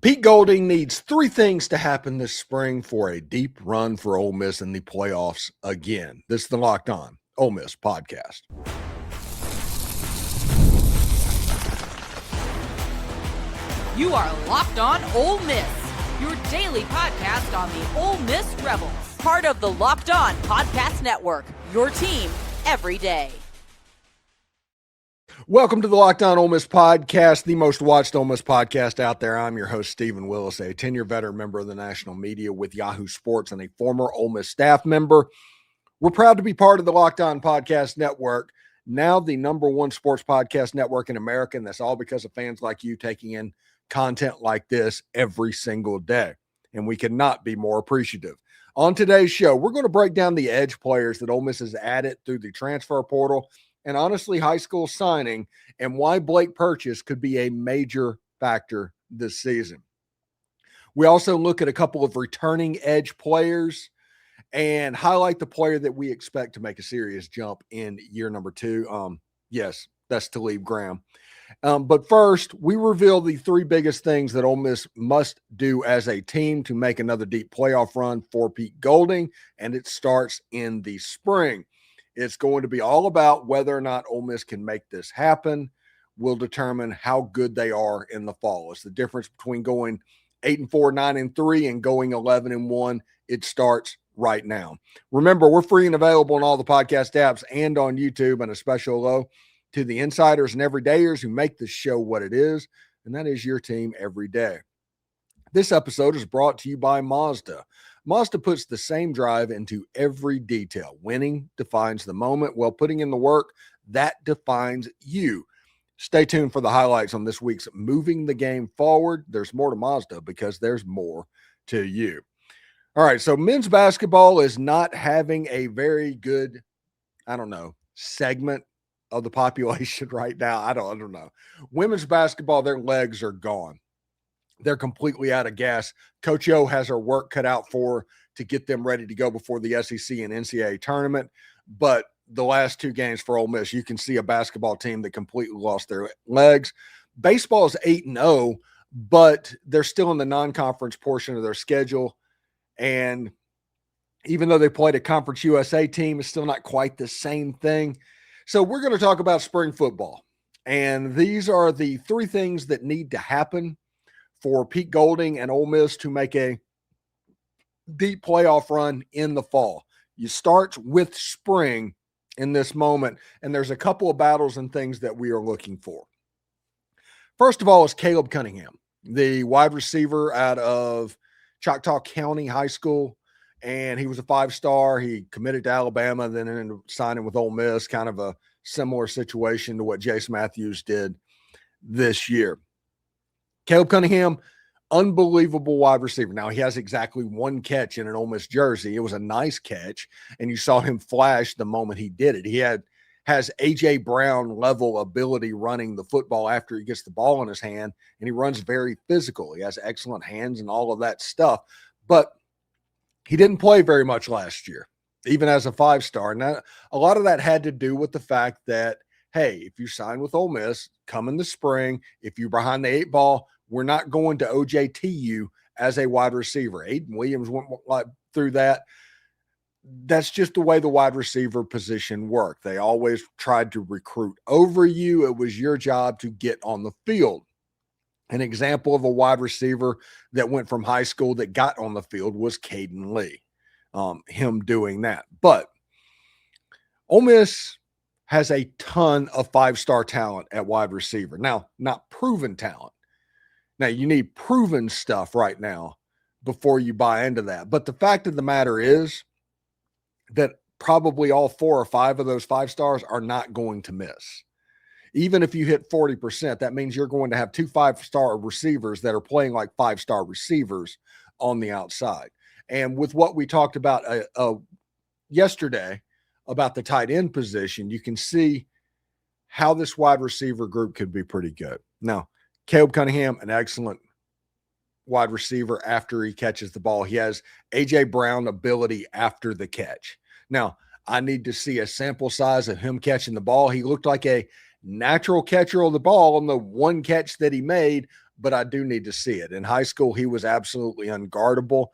Pete Golding needs three things to happen this spring for a deep run for Ole Miss in the playoffs again. This is the Locked On Ole Miss podcast. You are Locked On Ole Miss, your daily podcast on the Ole Miss Rebels. Part of the Locked On Podcast Network, your team every day. Welcome to the Locked On Ole Miss podcast, the most watched Ole Miss podcast out there. I'm your host, Stephen Willis, a 10-year veteran member of the national media with Yahoo Sports and a former Ole Miss staff member. We're proud to be part of the Locked On Podcast Network, now the number one sports podcast network in America, and that's all because of fans like you taking in content like this every single day, and we cannot be more appreciative. On today's show, we're going to break down the edge players that Ole Miss has added through the transfer portal and honestly high school signing, and why Blake Purchase could be a major factor this season. We also look at a couple of returning edge players and highlight the player that we expect to make a serious jump in year number two. Yes, that's Talib Graham. But first, we reveal the three biggest things that Ole Miss must do as a team to make another deep playoff run for Pete Golding, and it starts in the spring. It's going to be all about whether or not Ole Miss can make this happen. Will determine how good they are in the fall. It's the difference between going 8-4, 9-3, and going 11-1. It starts right now. Remember, we're free and available on all the podcast apps and on YouTube, and a special hello to the insiders and everydayers who make this show what it is, and that is your team every day. This episode is brought to you by Mazda. Mazda puts the same drive into every detail. Winning defines the moment, while putting in the work, that defines you. Stay tuned for the highlights on this week's Moving the Game Forward. There's more to Mazda because there's more to you. All right, so men's basketball is not having a very good, segment of the population right now. I don't know. Women's basketball, their legs are gone. They're completely out of gas. Coach O has her work cut out for to get them ready to go before the SEC and NCAA tournament. But the last two games for Ole Miss, you can see a basketball team that completely lost their legs. Baseball is 8-0, but they're still in the non-conference portion of their schedule. And even though they played a Conference USA team, it's still not quite the same thing. So we're going to talk about spring football. And these are the three things that need to happen for Pete Golding and Ole Miss to make a deep playoff run in the fall. You start with spring in this moment, and there's a couple of battles and things that we are looking for. First of all is Caleb Cunningham, the wide receiver out of Choctaw County High School, and he was a five-star. He committed to Alabama, then ended up signing with Ole Miss, kind of a similar situation to what Jace Matthews did this year. Caleb Cunningham, unbelievable wide receiver. Now, he has exactly one catch in an Ole Miss jersey. It was a nice catch, and you saw him flash the moment he did it. He has A.J. Brown level ability running the football after he gets the ball in his hand, and he runs very physical. He has excellent hands and all of that stuff. But he didn't play very much last year, even as a five-star. Now, a lot of that had to do with the fact that, hey, if you sign with Ole Miss, come in the spring, if you're behind the eight ball, we're not going to OJT you as a wide receiver. Aiden Williams went through that. That's just the way the wide receiver position worked. They always tried to recruit over you. It was your job to get on the field. An example of a wide receiver that went from high school that got on the field was Caden Lee, him doing that. But Ole Miss has a ton of five-star talent at wide receiver. Now, not proven talent. Now, you need proven stuff right now before you buy into that. But the fact of the matter is that probably all 4 or 5 of those 5 stars are not going to miss. Even if you hit 40%, that means you're going to have 2 5-star receivers that are playing like 5-star receivers on the outside. And with what we talked about yesterday about the tight end position, you can see how this wide receiver group could be pretty good. Now, Caleb Cunningham, an excellent wide receiver after he catches the ball. He has A.J. Brown ability after the catch. Now, I need to see a sample size of him catching the ball. He looked like a natural catcher of the ball on the one catch that he made, but I do need to see it. In high school, he was absolutely unguardable.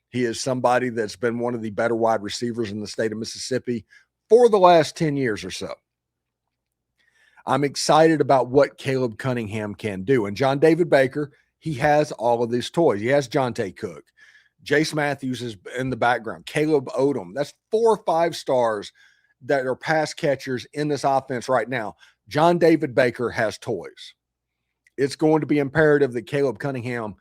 He is somebody that's been one of the better wide receivers in the state of Mississippi for the last 10 years or so. I'm excited about what Caleb Cunningham can do. And John David Baker, he has all of these toys. He has Jonte Cook. Jace Matthews is in the background. Caleb Odom. That's 4 or 5 stars that are pass catchers in this offense right now. John David Baker has toys. It's going to be imperative that Caleb Cunningham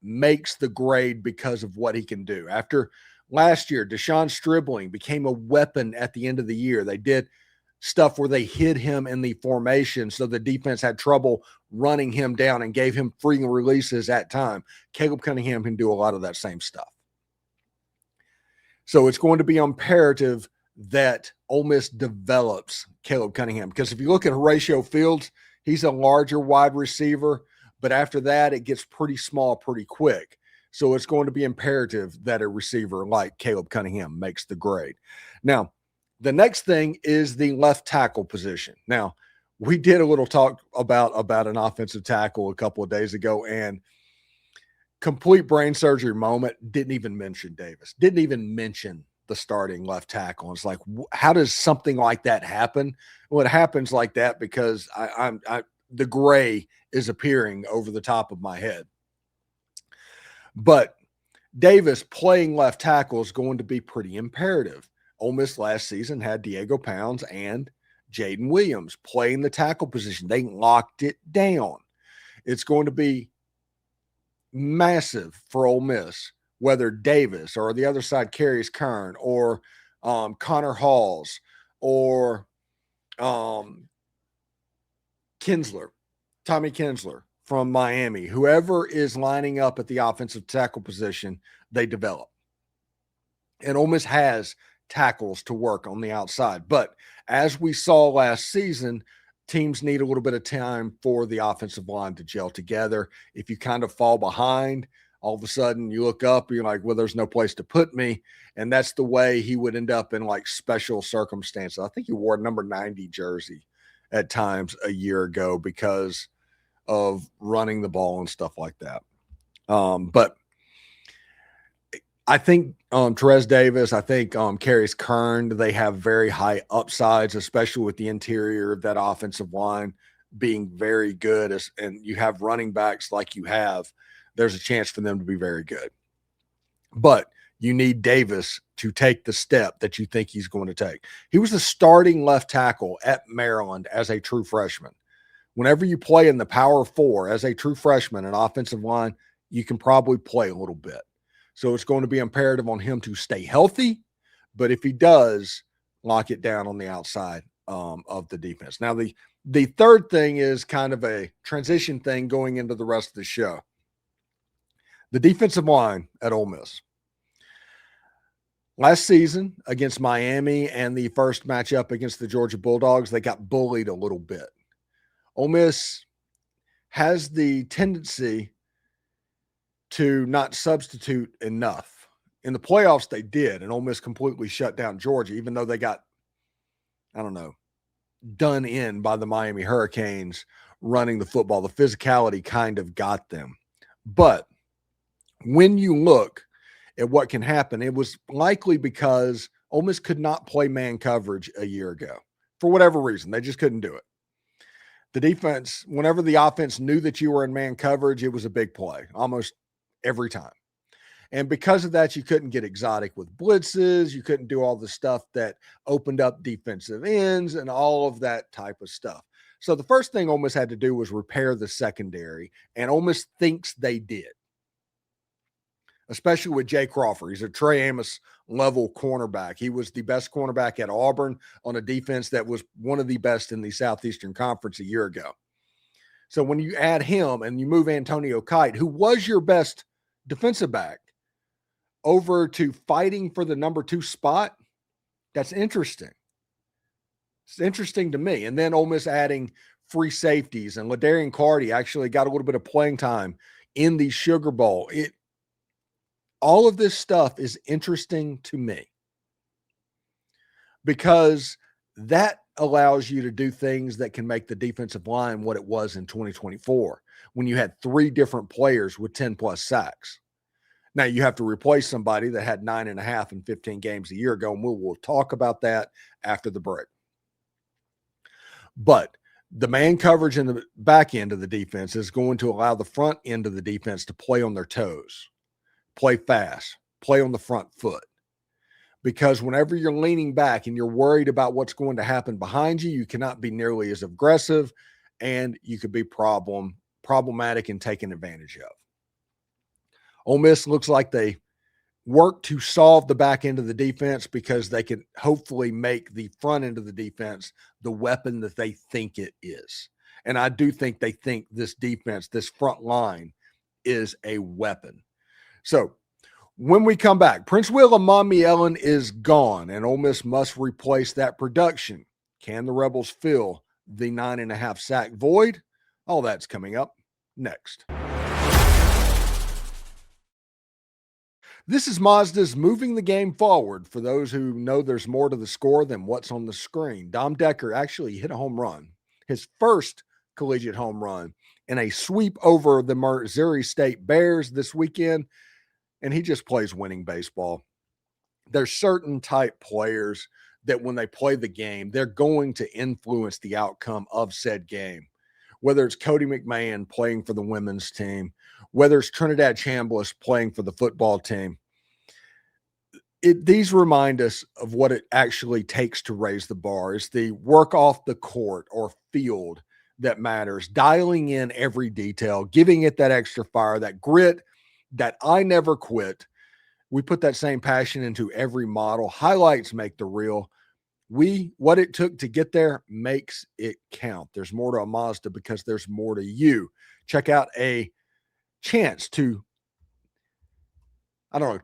makes the grade because of what he can do. After last year, Deshaun Stribling became a weapon at the end of the year. They did stuff where they hid him in the formation so the defense had trouble running him down and gave him free releases at time. Caleb Cunningham can do a lot of that same stuff. So it's going to be imperative that Ole Miss develops Caleb Cunningham, because if you look at Horatio Fields, he's a larger wide receiver, but after that, it gets pretty small pretty quick. So it's going to be imperative that a receiver like Caleb Cunningham makes the grade. Now, the next thing is the left tackle position. Now, we did a little talk about an offensive tackle a couple of days ago, and complete brain surgery moment, didn't even mention Davis, didn't even mention the starting left tackle. It's like, how does something like that happen? Well, it happens like that because the gray is appearing over the top of my head. But Davis playing left tackle is going to be pretty imperative. Ole Miss last season had Diego Pounds and Jaden Williams playing the tackle position. They locked it down. It's going to be massive for Ole Miss, whether Davis or the other side carries Kern or Connor Halls or Kinsler, Tommy Kinsler from Miami, whoever is lining up at the offensive tackle position, they develop. And Ole Miss has tackles to work on the outside. But as we saw last season, teams need a little bit of time for the offensive line to gel together. If you kind of fall behind, all of a sudden you look up, you're like, well, there's no place to put me. And that's the way he would end up in like special circumstances. I think he wore a number 90 jersey at times a year ago because of running the ball and stuff like that. But I think Terez Davis, I think carries Kern. They have very high upsides, especially with the interior of that offensive line being very good. And you have running backs like you have, there's a chance for them to be very good. But you need Davis to take the step that you think he's going to take. He was the starting left tackle at Maryland as a true freshman. Whenever you play in the Power Four as a true freshman, an offensive line, you can probably play a little bit. So it's going to be imperative on him to stay healthy, but if he does, lock it down on the outside of the defense. Now, the third thing is kind of a transition thing going into the rest of the show. The defensive line at Ole Miss. Last season against Miami and the first matchup against the Georgia Bulldogs, they got bullied a little bit. Ole Miss has the tendency to not substitute enough. In the playoffs, they did, and Ole Miss completely shut down Georgia, even though they got, done in by the Miami Hurricanes running the football. The physicality kind of got them. But when you look at what can happen, it was likely because Ole Miss could not play man coverage a year ago. For whatever reason, they just couldn't do it. The defense, whenever the offense knew that you were in man coverage, it was a big play, almost every time. And because of that, you couldn't get exotic with blitzes. You couldn't do all the stuff that opened up defensive ends and all of that type of stuff. So the first thing Ole Miss had to do was repair the secondary, and Ole Miss thinks they did, especially with Jay Crawford. He's a Trey Amos level cornerback. He was the best cornerback at Auburn on a defense that was one of the best in the Southeastern Conference a year ago. So when you add him and you move Antonio Kite, who was your best defensive back, over to fighting for the number 2 spot, that's interesting. It's interesting to me. And then Ole Miss adding free safeties, and LaDarian Clardy actually got a little bit of playing time in the Sugar Bowl. All of this stuff is interesting to me because that allows you to do things that can make the defensive line what it was in 2024. when you had 3 different players with 10+ sacks. Now you have to replace somebody that had 9.5 in 15 games a year ago, and we'll talk about that after the break. But the man coverage in the back end of the defense is going to allow the front end of the defense to play on their toes, play fast, play on the front foot. Because whenever you're leaning back and you're worried about what's going to happen behind you, you cannot be nearly as aggressive, and you could be problematic and taken advantage of. Ole Miss looks like they work to solve the back end of the defense because they can hopefully make the front end of the defense the weapon that they think it is. And I do think they think this defense, this front line, is a weapon. So when we come back, Princewill Umanmielen is gone, and Ole Miss must replace that production. Can the Rebels fill the 9.5 sack void? All that's coming up next. This is Mazda's Moving the Game Forward. For those who know there's more to the score than what's on the screen, Dom Decker actually hit a home run, his first collegiate home run, in a sweep over the Missouri State Bears this weekend, and he just plays winning baseball. There's certain type players that when they play the game, they're going to influence the outcome of said game. Whether it's Cody McMahon playing for the women's team, whether it's Trinidad Chambliss playing for the football team, these remind us of what it actually takes to raise the bar. It's the work off the court or field that matters, dialing in every detail, giving it that extra fire, that grit, that I never quit. We put that same passion into every model. Highlights make the reel. What it took to get there makes it count. There's more to a Mazda because there's more to you. Check out a chance to,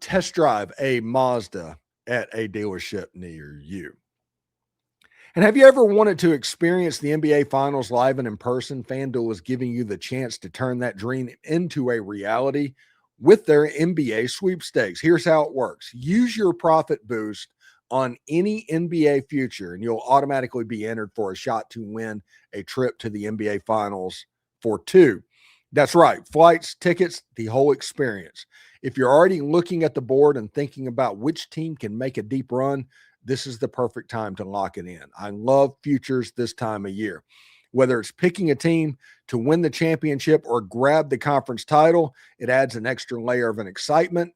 test drive a Mazda at a dealership near you. And have you ever wanted to experience the NBA Finals live and in person? FanDuel is giving you the chance to turn that dream into a reality with their NBA sweepstakes. Here's how it works. Use your profit boost on any NBA future, and you'll automatically be entered for a shot to win a trip to the NBA Finals for 2. That's right. Flights, tickets, the whole experience. If you're already looking at the board and thinking about which team can make a deep run, this is the perfect time to lock it in. I love futures this time of year. Whether it's picking a team to win the championship or grab the conference title, it adds an extra layer of an excitement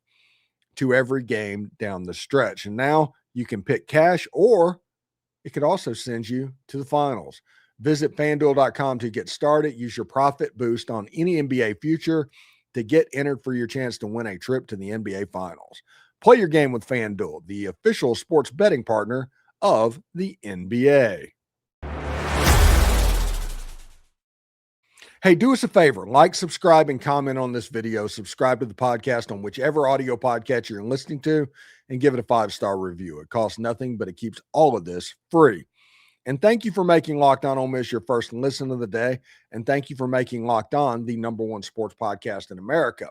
to every game down the stretch. And now you can pick cash, or it could also send you to the finals. Visit FanDuel.com to get started. Use your profit boost on any NBA future to get entered for your chance to win a trip to the NBA Finals. Play your game with FanDuel, the official sports betting partner of the NBA. Hey, do us a favor, like, subscribe, and comment on this video. Subscribe to the podcast on whichever audio podcast you're listening to, and give it a 5-star review. It costs nothing, but it keeps all of this free. And thank you for making Locked On Ole Miss your first listen of the day. And thank you for making Locked On the #1 sports podcast in America.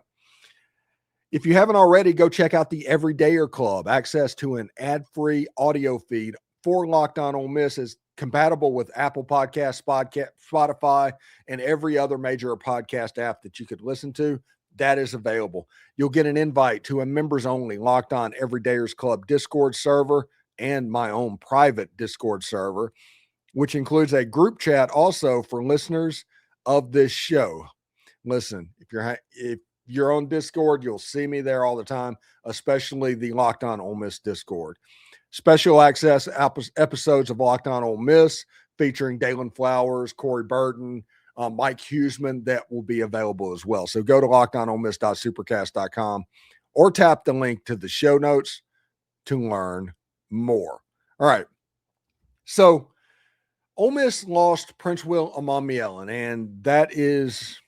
If you haven't already, go check out the Everydayer Club. Access to an ad-free audio feed for Locked On Ole Miss is compatible with Apple Podcasts, Spotify, and every other major podcast app that you could listen to. That is available. You'll get an invite to a members-only Locked On Everydayers Club Discord server and my own private Discord server, which includes a group chat also for listeners of this show. Listen, if you're on Discord, you'll see me there all the time, especially the Locked On Ole Miss Discord. Special access episodes of Locked On Ole Miss featuring Dalen Flowers, Corey Burton, Mike Huseman, that will be available as well. So go to lockedonolemist.supercast.com or tap the link to the show notes to learn more. All right. So Ole Miss lost Princewill Umanmielen, and that is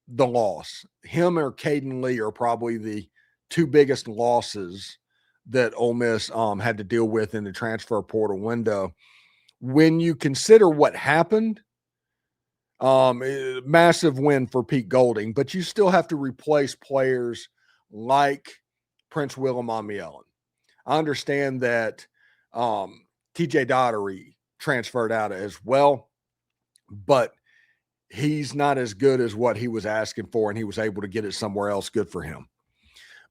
the loss. Him or Caden Lee are probably the 2 biggest losses that Ole Miss had to deal with in the transfer portal window. When you consider what happened, massive win for Pete Golding, but you still have to replace players like Princewill Umanmielen. I understand that TJ Daughtery transferred out as well, but he's not as good as what he was asking for, and he was able to get it somewhere else. Good for him.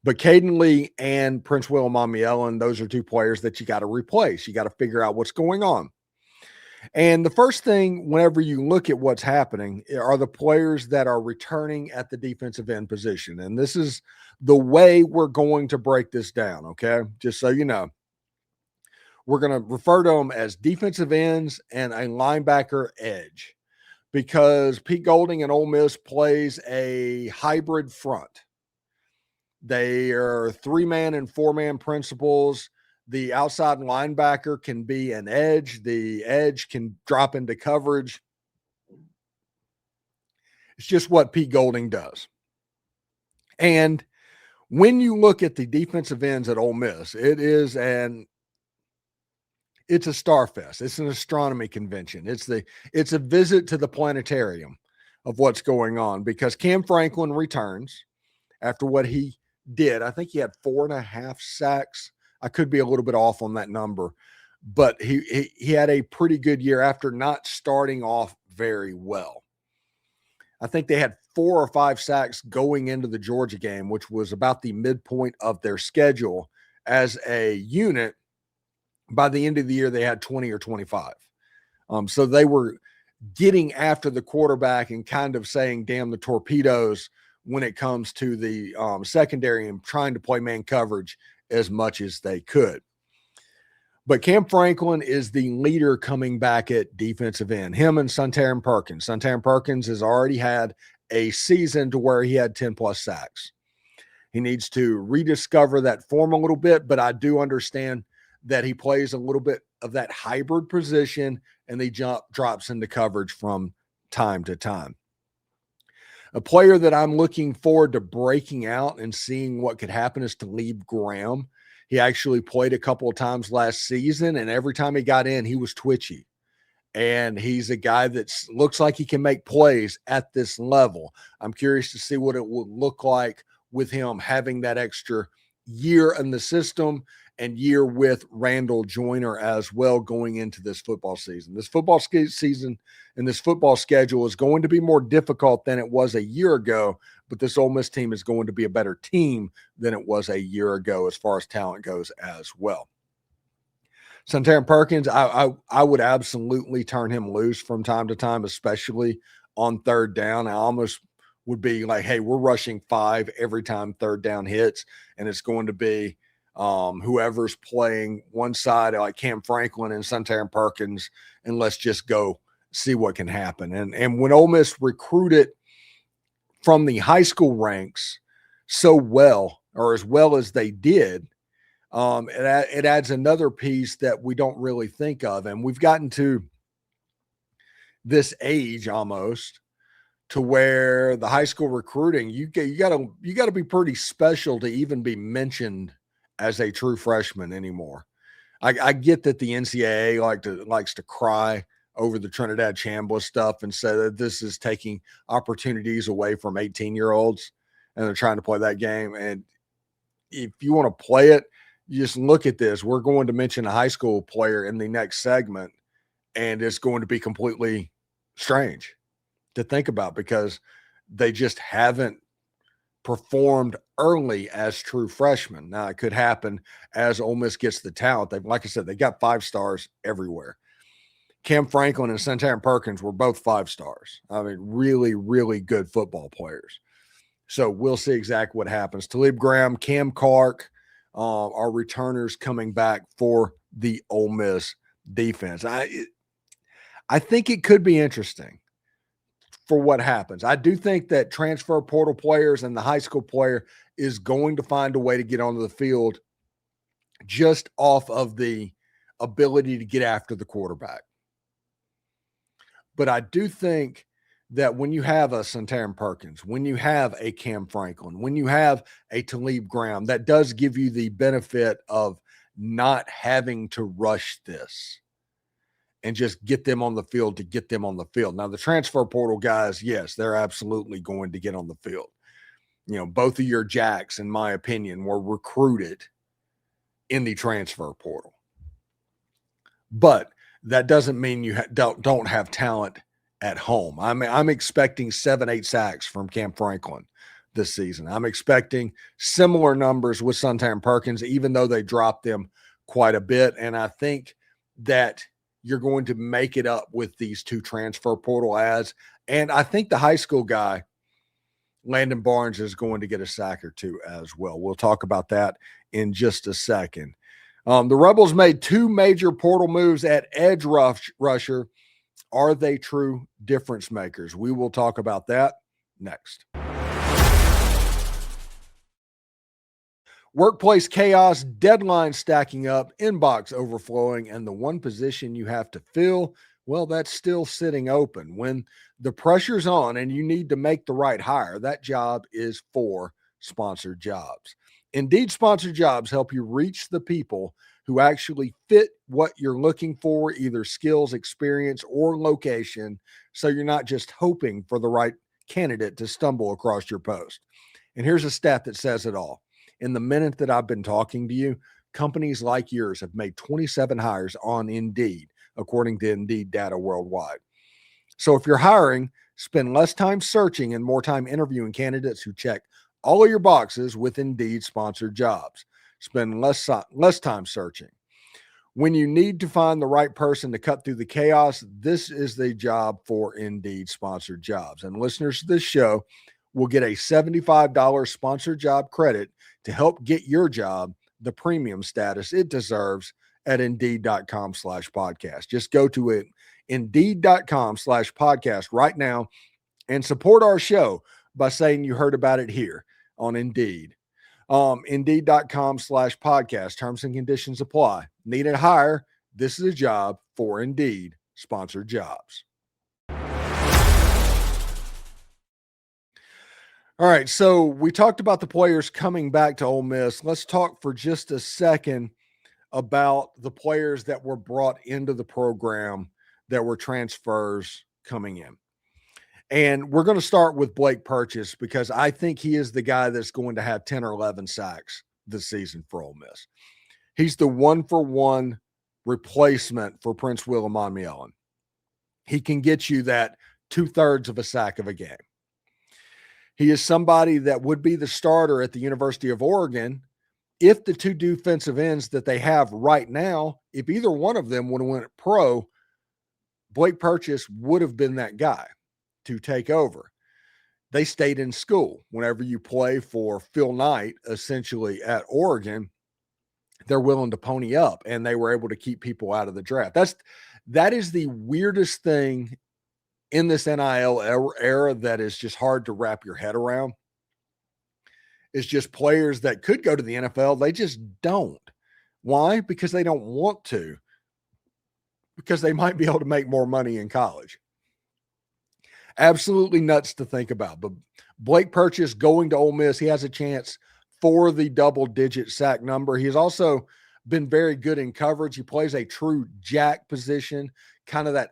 But Caden Lee and Princewill Umanmielen, those are two players that you got to replace. You got to figure out what's going on. And the first thing, whenever you look at what's happening, are the players that are returning at the defensive end position. And this is the way we're going to break this down, okay? Just so you know. We're going to refer to them as defensive ends and a linebacker edge, because Pete Golding and Ole Miss plays a hybrid front. They are 3-man and 4-man principles. The outside linebacker can be an edge. The edge can drop into coverage. It's just what Pete Golding does. And when you look at the defensive ends at Ole Miss, it's a star fest. It's an astronomy convention. It's a visit to the planetarium of what's going on, because Kam Franklin returns after what he did. I think he had 4.5 sacks. I could be a little bit off on that number, but he had a pretty good year after not starting off very well. I think they had 4 or 5 sacks going into the Georgia game, which was about the midpoint of their schedule as a unit. By the end of the year, they had 20 or 25. So they were getting after the quarterback and kind of saying, damn the torpedoes when it comes to the secondary, and trying to play man coverage as much as they could. But Kam Franklin is the leader coming back at defensive end, him and Suntarine Perkins. Suntarine Perkins has already had a season to where he had 10+ sacks. He needs to rediscover that form a little bit, but I do understand that he plays a little bit of that hybrid position, and he drops into coverage from time to time. A player that I'm looking forward to breaking out and seeing what could happen is Talib Graham. He actually played a couple of times last season, and every time he got in, he was twitchy. And he's a guy that looks like he can make plays at this level. I'm curious to see what it would look like with him having that extra year in the system and year with Randall Joyner as well going into this football season. This football season and this football schedule is going to be more difficult than it was a year ago, but this Ole Miss team is going to be a better team than it was a year ago as far as talent goes as well. Suntarine Perkins, I would absolutely turn him loose from time to time, especially on third down. I almost would be like, hey, we're rushing 5 every time third down hits, and it's going to be whoever's playing one side, like Kam Franklin and Suntarine Perkins, and let's just go see what can happen. And when Ole Miss recruited from the high school ranks so well, or as well as they did, it adds another piece that we don't really think of. And we've gotten to this age almost to where the high school recruiting, you got to be pretty special to even be mentioned as a true freshman anymore. I get that the NCAA likes to cry over the Trinidad Chambliss stuff and say that this is taking opportunities away from 18-year-olds, and they're trying to play that game. And if you want to play it, you just look at this. We're going to mention a high school player in the next segment, and it's going to be completely strange to think about because they just haven't performed early as true freshmen. Now, it could happen as Ole Miss gets the talent. Like I said, they got 5 stars everywhere. Kam Franklin and Suntarine Perkins were both 5 stars. I mean, really, really good football players. So we'll see exactly what happens. Talib Graham, Cam Clark are returners coming back for the Ole Miss defense. I think it could be interesting for what happens. I do think that transfer portal players and the high school player is going to find a way to get onto the field just off of the ability to get after the quarterback. But I do think that when you have a Suntarine Perkins, when you have a Kam Franklin, when you have a Talib Graham, that does give you the benefit of not having to rush this and just get them on the field to get them on the field. Now, the transfer portal guys, yes, they're absolutely going to get on the field. You know, both of your jacks, in my opinion, were recruited in the transfer portal. But that doesn't mean you don't have talent at home. I'm expecting 7-8 sacks from Kam Franklin this season. I'm expecting similar numbers with Suntarine Perkins, even though they dropped them quite a bit. And I think that you're going to make it up with these two transfer portal ads. And I think the high school guy, Landon Barnes, is going to get a sack or two as well. We'll talk about that in just a second. The Rebels made two major portal moves at edge rusher. Are they true difference makers? We will talk about that next. Workplace chaos, deadline stacking up, inbox overflowing, and the one position you have to fill, well, that's still sitting open. When the pressure's on and you need to make the right hire, that job is for sponsored jobs. Indeed, sponsored jobs help you reach the people who actually fit what you're looking for, either skills, experience, or location, so you're not just hoping for the right candidate to stumble across your post. And here's a stat that says it all. In the minute that I've been talking to you, companies like yours have made 27 hires on Indeed, according to Indeed data worldwide. So if you're hiring, spend less time searching and more time interviewing candidates who check all of your boxes with Indeed sponsored jobs. Spend less time searching. When you need to find the right person to cut through the chaos, this is the job for Indeed sponsored jobs. And listeners to this show will get a $75 sponsored job credit to help get your job the premium status it deserves at Indeed.com/podcast. Just go to it, Indeed.com/podcast right now and support our show by saying you heard about it here on Indeed. Indeed.com/podcast. Terms and conditions apply. Need a hire? This is a job for Indeed sponsored jobs. All right, so we talked about the players coming back to Ole Miss. Let's talk for just a second about the players that were brought into the program that were transfers coming in. And we're going to start with Blake Purchase because I think he is the guy that's going to have 10 or 11 sacks this season for Ole Miss. He's the one-for-one replacement for Princewill Umanmielen. He can get you that 2/3 of a sack of a game. He is somebody that would be the starter at the University of Oregon if the two defensive ends that they have right now, if either one of them would have went pro, Blake Purchase would have been that guy to take over. They stayed in school. Whenever you play for Phil Knight, essentially at Oregon, they're willing to pony up, and they were able to keep people out of the draft. That is the weirdest thing in this NIL era that is just hard to wrap your head around. It's just players that could go to the NFL. They just don't. Why? Because they don't want to. Because they might be able to make more money in college. Absolutely nuts to think about. But Blake Purchase going to Ole Miss, he has a chance for the double-digit sack number. He has also been very good in coverage. He plays a true jack position, kind of that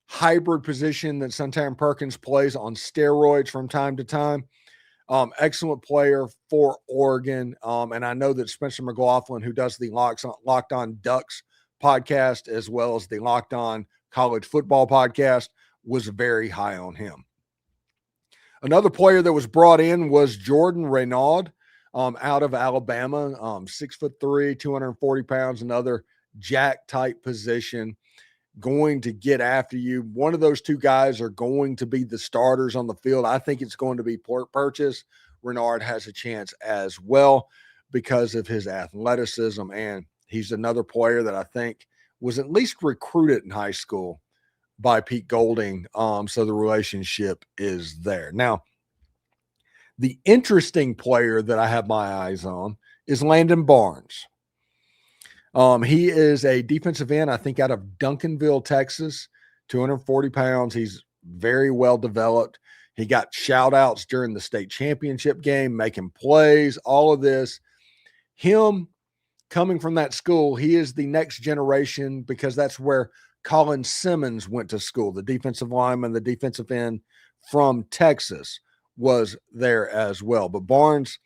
hybrid position that Suntarine Perkins plays on steroids from time to time. Excellent player for Oregon. And I know that Spencer McLaughlin, who does the Locked On Ducks podcast, as well as the Locked On College Football podcast, was very high on him. Another player that was brought in was Jordan Renaud out of Alabama, 6'3", 240 pounds, another jack type position, going to get after you. One of those two guys are going to be the starters on the field. I think it's going to be Purchase. Renaud has a chance as well because of his athleticism, and he's another player that I think was at least recruited in high school by Pete Golding, so the relationship is there. Now, the interesting player that I have my eyes on is Landon Barnes. He is a defensive end, I think, out of Duncanville, Texas, 240 pounds. He's very well developed. He got shout-outs during the state championship game, making plays, all of this. Him coming from that school, he is the next generation because that's where Colin Simmons went to school. The defensive lineman, the defensive end from Texas was there as well. But Barnes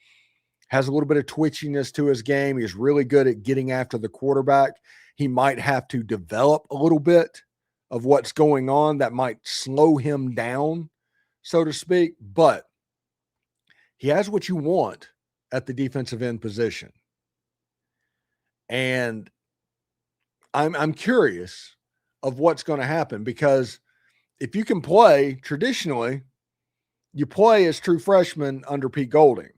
has a little bit of twitchiness to his game. He's really good at getting after the quarterback. He might have to develop a little bit of what's going on that might slow him down, so to speak, but he has what you want at the defensive end position. And I'm curious of what's going to happen, because if you can play traditionally, you play as true freshman under Pete Golding.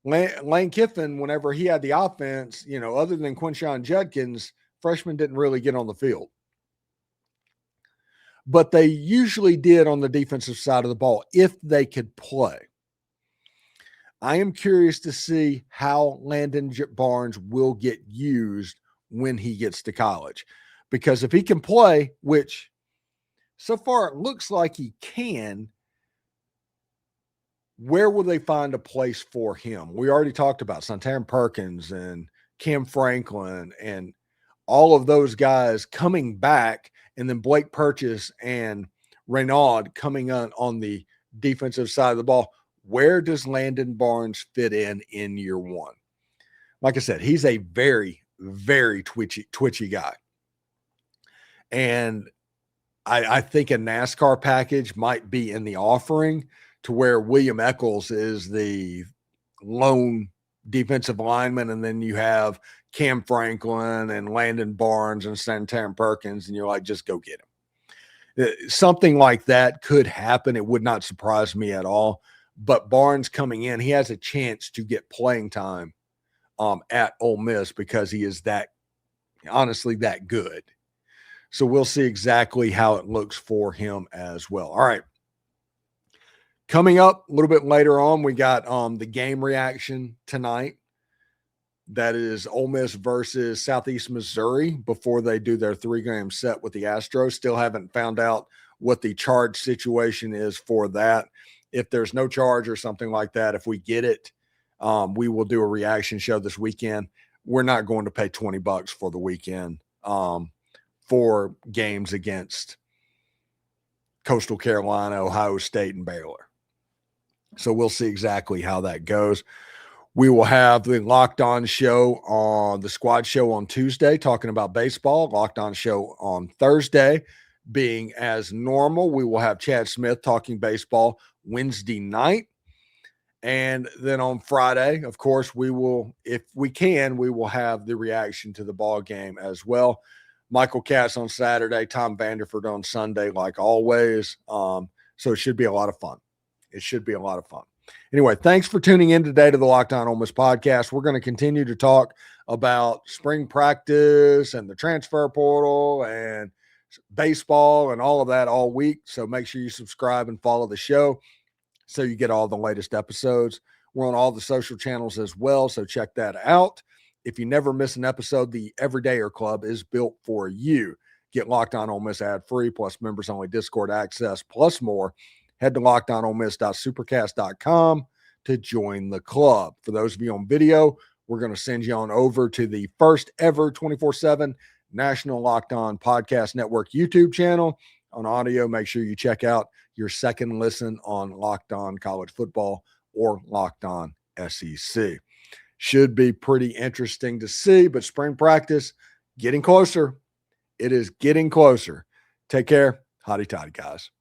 Lane Kiffin, whenever he had the offense, other than Quinshon Judkins, freshmen didn't really get on the field. But they usually did on the defensive side of the ball if they could play. I am curious to see how Landon Barnes will get used when he gets to college. Because if he can play, which so far it looks like he can, where will they find a place for him? We already talked about Suntarine Perkins and Kam Franklin and all of those guys coming back, and then Blake Purchase and Renaud coming on the defensive side of the ball. Where does Landon Barnes fit in year one? Like I said, he's a very, very twitchy guy. And I think a NASCAR package might be in the offering, to where William Eccles is the lone defensive lineman, and then you have Kam Franklin and Landon Barnes and Suntarine Perkins, and you're like, just go get him. Something like that could happen. It would not surprise me at all. But Barnes coming in, he has a chance to get playing time at Ole Miss, because he is honestly that good. So we'll see exactly how it looks for him as well. All right. Coming up a little bit later on, we got the game reaction tonight. That is Ole Miss versus Southeast Missouri before they do their 3-game set with the Astros. Still haven't found out what the charge situation is for that. If there's no charge or something like that, if we get it, we will do a reaction show this weekend. We're not going to pay $20 for the weekend for games against Coastal Carolina, Ohio State, and Baylor. So we'll see exactly how that goes. We will have the Locked On show on the Squad show on Tuesday, talking about baseball. Locked On show on Thursday, being as normal. We will have Chad Smith talking baseball Wednesday night. And then on Friday, of course, we will, if we can, we will have the reaction to the ball game as well. Michael Katz on Saturday, Tom Vanderford on Sunday, like always. So it should be a lot of fun. It should be a lot of fun. Anyway, thanks for tuning in today to the Locked On Ole Miss podcast. We're going to continue to talk about spring practice and the transfer portal and baseball and all of that all week. So make sure you subscribe and follow the show so you get all the latest episodes. We're on all the social channels as well, so check that out. If you never miss an episode, the Everydayer Club is built for you. Get Locked On Ole Miss ad-free, plus members-only Discord access, plus more. Head to lockedonolemiss.supercast.com to join the club. For those of you on video, we're going to send you on over to the first ever 24/7 National Locked On Podcast Network YouTube channel. On audio, make sure you check out your second listen on Locked On College Football or Locked On SEC. Should be pretty interesting to see, but spring practice getting closer. It is getting closer. Take care. Hotty toddy, guys.